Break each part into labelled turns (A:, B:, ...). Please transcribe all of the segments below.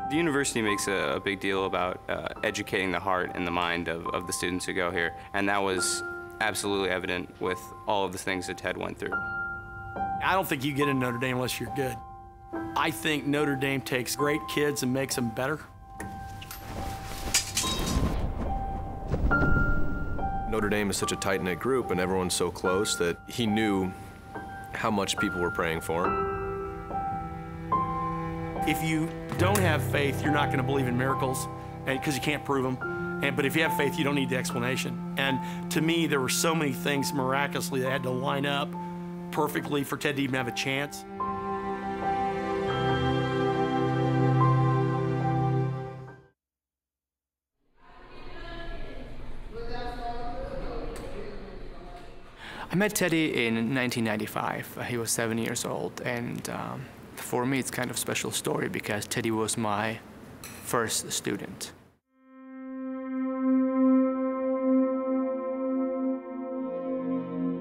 A: The university makes a big deal about educating the heart and the mind of the students who go here, and that was absolutely evident with all of the things that Ted went through.
B: I don't think you get into Notre Dame unless you're good. I think Notre Dame takes great kids and makes them better.
C: Notre Dame is such a tight-knit group and everyone's so close that he knew how much people were praying for him.
B: If you don't have faith, you're not going to believe in miracles because you can't prove them. But if you have faith, you don't need the explanation. And to me, there were so many things miraculously that had to line up perfectly for Ted to even have a chance.
D: I met Teddy in 1995. He was 7 years old, and for me it's kind of a special story because Teddy was my first student.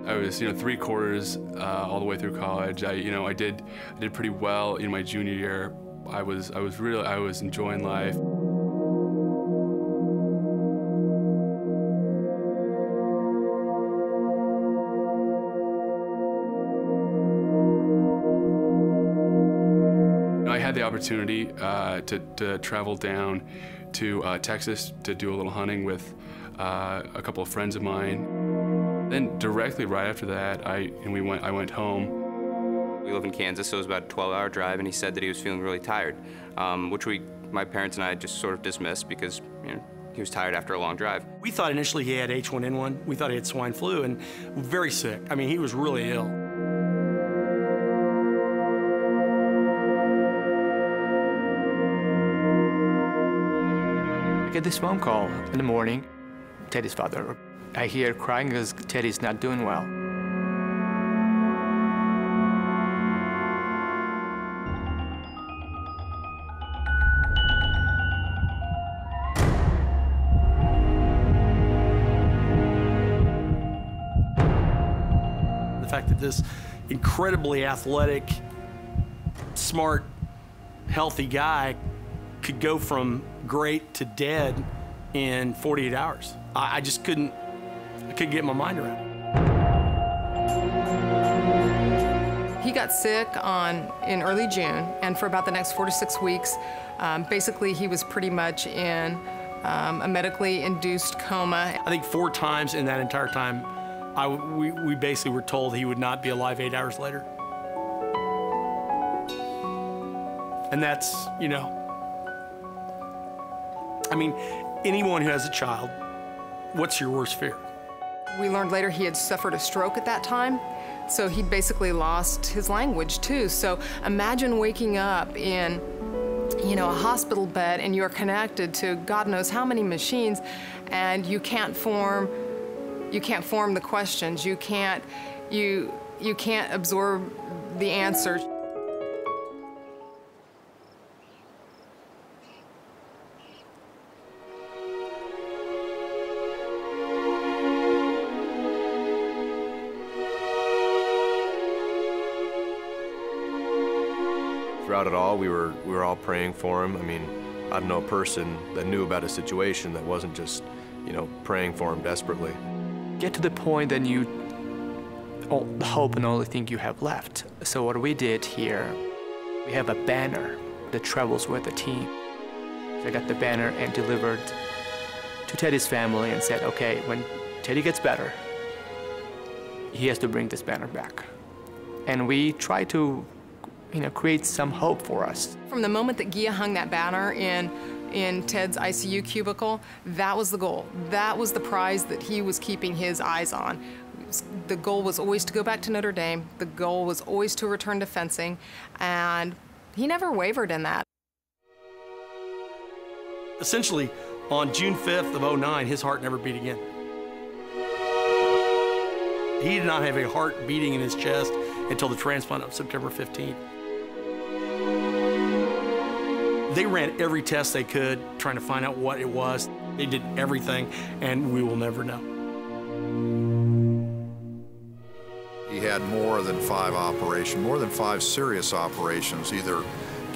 E: I was, 3/4 all the way through college. I did pretty well in my junior year. I was enjoying life. I had the opportunity to travel down to Texas to do a little hunting with a couple of friends of mine. Then directly right after that, I went home.
A: We live in Kansas, so it was about a 12-hour drive, and he said that he was feeling really tired, which my parents and I just sort of dismissed because he was tired after a long drive.
B: We thought initially he had H1N1. We thought he had swine flu and very sick. I mean, he was really ill.
D: I get this phone call in the morning. Teddy's father. I hear crying because Teddy's not doing well.
B: The fact that this incredibly athletic, smart, healthy guy could go from great to dead in 48 hours. I just couldn't get my mind around it.
F: He got sick in early June, and for about the next 4 to 6 weeks, basically he was pretty much in a medically induced coma.
B: I think 4 times in that entire time, we basically were told he would not be alive 8 hours later. And that's, I mean, anyone who has a child, what's your worst fear?
F: We learned later he had suffered a stroke at that time, so he'd basically lost his language too. So imagine waking up in, a hospital bed and you're connected to God knows how many machines, and you can't form the questions. You can't absorb the answers.
C: Throughout it all, we were all praying for him. I mean, I don't know a person that knew about his situation that wasn't just, praying for him desperately.
D: Get to the point that you the hope and only thing you have left. So what we did here, we have a banner that travels with the team. I got the banner and delivered to Teddy's family and said, okay, when Teddy gets better, he has to bring this banner back. And we try to create some hope for us.
F: From the moment that Gia hung that banner in Ted's ICU cubicle, that was the goal. That was the prize that he was keeping his eyes on. The goal was always to go back to Notre Dame. The goal was always to return to fencing, and he never wavered in that.
B: Essentially, on June 5th of '09, his heart never beat again. He did not have a heart beating in his chest until the transplant of September 15th. They ran every test they could, trying to find out what it was. They did everything, and we will never know.
G: He had more than 5 serious operations, either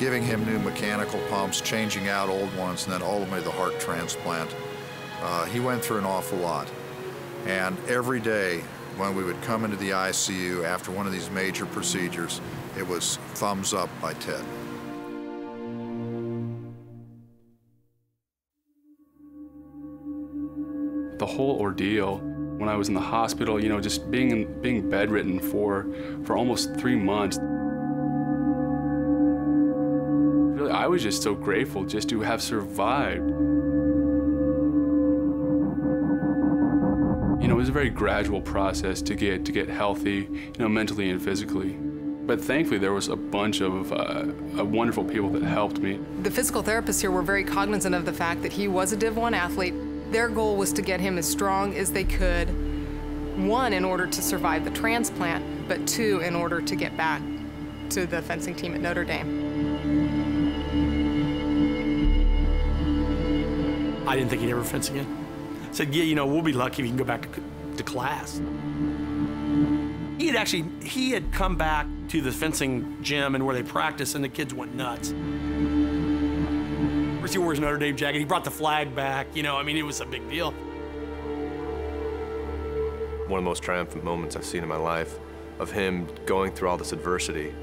G: giving him new mechanical pumps, changing out old ones, and then ultimately the heart transplant. He went through an awful lot. And every day when we would come into the ICU after one of these major procedures, it was thumbs up by Ted.
E: The whole ordeal, when I was in the hospital, you know, just being bedridden for almost 3 months. Really, I was just so grateful just to have survived. You know, it was a very gradual process to get healthy, you know, mentally and physically. But thankfully, there was a bunch of wonderful people that helped me.
F: The physical therapists here were very cognizant of the fact that he was a Div 1 athlete. Their goal was to get him as strong as they could, 1, in order to survive the transplant, but 2, in order to get back to the fencing team at Notre Dame.
B: I didn't think he'd ever fence again. I said, yeah, you know, we'll be lucky if he can go back to class. He had come back to the fencing gym and where they practice, and the kids went nuts. First he wore his Notre Dame jacket, he brought the flag back, you know, I mean, it was a big deal.
C: One of the most triumphant moments I've seen in my life, of him going through all this adversity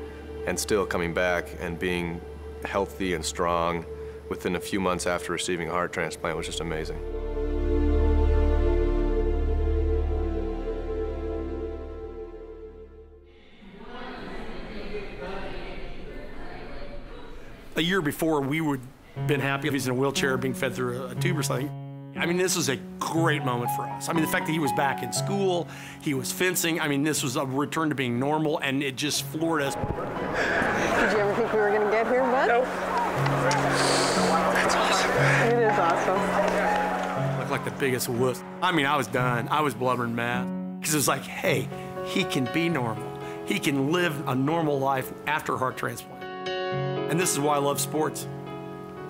C: and still coming back and being healthy and strong within a few months after receiving a heart transplant, was just amazing.
B: A year before, we would have been happy if he's in a wheelchair being fed through a tube or something. I mean, this was a great moment for us. I mean, the fact that he was back in school, he was fencing, I mean, this was a return to being normal, and it just floored us.
H: Did you ever think we were going to get here, bud?
B: Nope.
H: That's awesome. It is awesome.
B: Looked like the biggest wuss. I mean, I was done. I was blubbering mad. Because it was like, hey, he can be normal. He can live a normal life after a heart transplant. And this is why I love sports,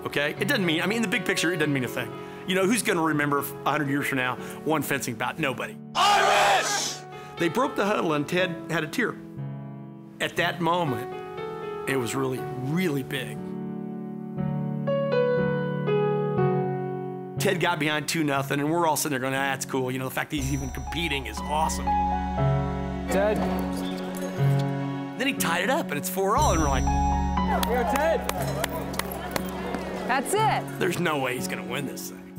B: okay? It doesn't mean, I mean, in the big picture, it doesn't mean a thing. You know, who's gonna remember 100 years from now one fencing bout? Nobody. Irish! They broke the huddle and Ted had a tear. At that moment, it was really, really big. Ted got behind 2-0, and we're all sitting there going, ah, that's cool. You know, the fact that he's even competing is awesome.
I: Ted.
B: Then he tied it up, and it's 4-all, and we're like,
I: Go, Ted.
H: That's it.
B: there's no way he's gonna win this thing.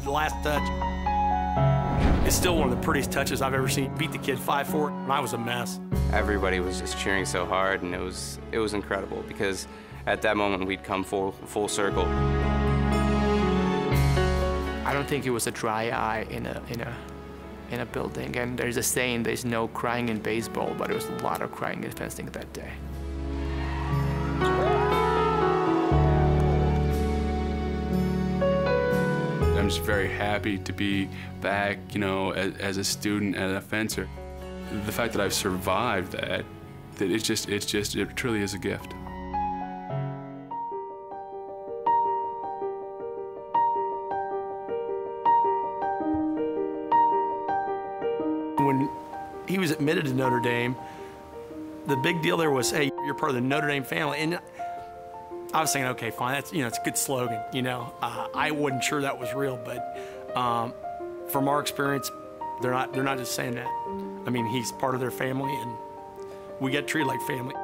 B: The last touch is still one of the prettiest touches I've ever seen. Beat the kid 5-4, and I was a mess.
A: Everybody was just cheering so hard, and it was incredible because at that moment we'd come full circle.
D: I don't think it was a dry eye in a building, and there's a saying, there's no crying in baseball, but there was a lot of crying in fencing that day.
E: I'm just very happy to be back, you know, as a student and a fencer. The fact that I've survived that it truly is a gift.
B: When he was admitted to Notre Dame, the big deal there was, hey, you're part of the Notre Dame family. And I was thinking, okay, fine, that's, you know, it's a good slogan, you know. I wasn't sure that was real, but from our experience, they're not just saying that. I mean, he's part of their family, and we get treated like family.